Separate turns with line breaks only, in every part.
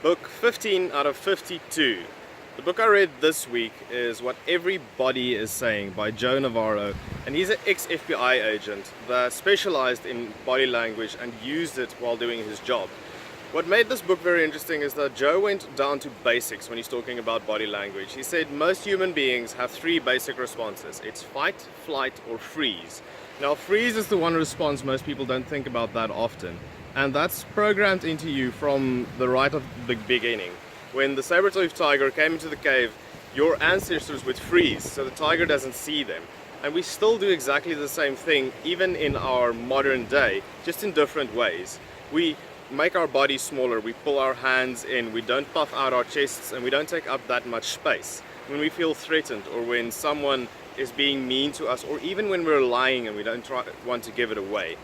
Book 15 out of 52. The book I read this week is What Everybody is Saying by Navarro, and he's an ex-FBI agent that specialized in body language and used it while doing his job. What made this book very interesting is that Joe went down to basics when he's talking about body language. He said most human beings have three basic responses. It's fight, flight, or freeze. Now, freeze is the one response most people don't think about that often. And that's programmed into you from the right of the beginning. When the saber-toothed tiger came into the cave, your ancestors would freeze so the tiger doesn't see them. And we still do exactly the same thing even in our modern day, just in different ways. We make our body smaller, we pull our hands in, we don't puff out our chests, and we don't take up that much space. When we feel threatened, or when someone is being mean to us, or even when we're lying and we don't want to give it away.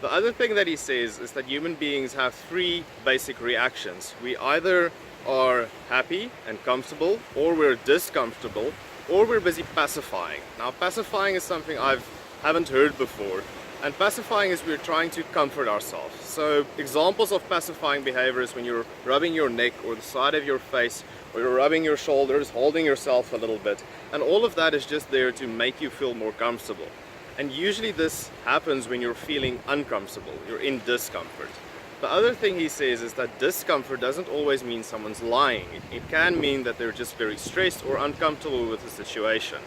The other thing that he says is that human beings have three basic reactions. We either are happy and comfortable, or we're discomfortable, or we're busy pacifying. Now, pacifying is something I haven't heard before. And pacifying is we're trying to comfort ourselves. So examples of pacifying behavior is when you're rubbing your neck or the side of your face, or you're rubbing your shoulders, holding yourself a little bit. And all of that is just there to make you feel more comfortable. And usually this happens when you're feeling uncomfortable, you're in discomfort. The other thing he says is that discomfort doesn't always mean someone's lying. It can mean that they're just very stressed or uncomfortable with the situation.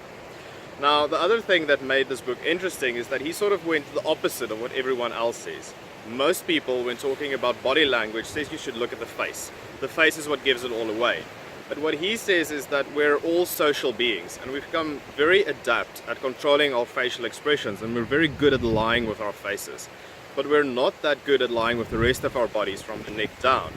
Now, the other thing that made this book interesting is that he sort of went the opposite of what everyone else says. Most people, when talking about body language, says you should look at the face. The face is what gives it all away. But what he says is that we're all social beings, and we've become very adept at controlling our facial expressions, and we're very good at lying with our faces. But we're not that good at lying with the rest of our bodies from the neck down.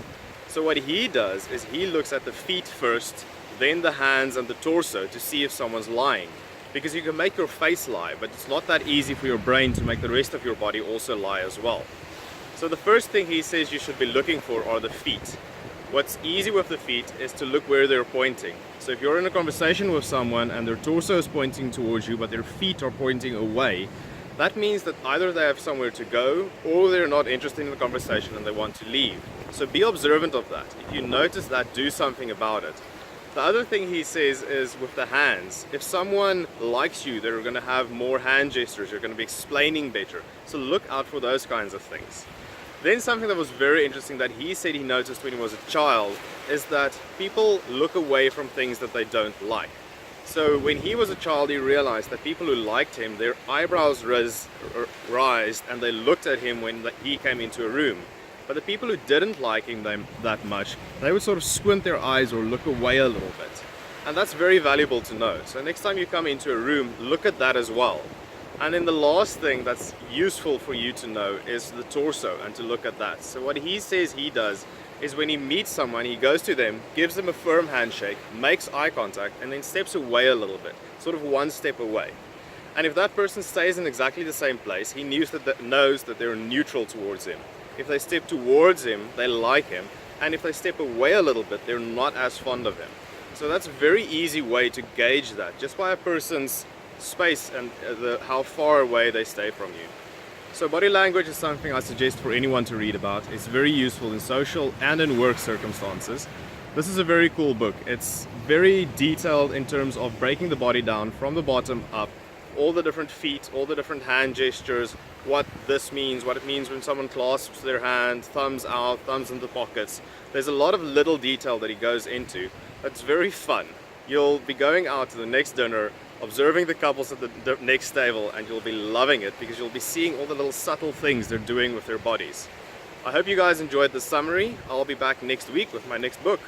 So what he does is he looks at the feet first, then the hands and the torso to see if someone's lying. Because you can make your face lie, but it's not that easy for your brain to make the rest of your body also lie as well. So the first thing he says you should be looking for are the feet. What's easy with the feet is to look where they're pointing. So if you're in a conversation with someone and their torso is pointing towards you, but their feet are pointing away, that means that either they have somewhere to go, or they're not interested in the conversation and they want to leave. So be observant of that. If you notice that, do something about it. The other thing he says is with the hands. If someone likes you, they're going to have more hand gestures, you're going to be explaining better. So look out for those kinds of things. Then something that was very interesting that he said he noticed when he was a child is that people look away from things that they don't like. So when he was a child, he realized that people who liked him, their eyebrows raised and they looked at him when he came into a room. But the people who didn't like him that much, they would sort of squint their eyes or look away a little bit. And that's very valuable to know. So next time you come into a room, look at that as well. And then the last thing that's useful for you to know is the torso and to look at that. So what he says he does is when he meets someone, he goes to them, gives them a firm handshake, makes eye contact, and then steps away a little bit, sort of one step away. And if that person stays in exactly the same place, he knows that they're neutral towards him. If they step towards him, they like him, and if they step away a little bit, they're not as fond of him. So that's a very easy way to gauge that, just by a person's space and how far away they stay from you. So body language is something I suggest for anyone to read about. It's very useful in social and in work circumstances. This is a very cool book. It's very detailed in terms of breaking the body down from the bottom up, all the different feet, all the different hand gestures, what this means, what it means when someone clasps their hand, thumbs out, thumbs in the pockets. There's a lot of little detail that he goes into. That's very fun. You'll be going out to the next dinner, observing the couples at the next table, and you'll be loving it because you'll be seeing all the little subtle things they're doing with their bodies. I hope you guys enjoyed the summary. I'll be back next week with my next book.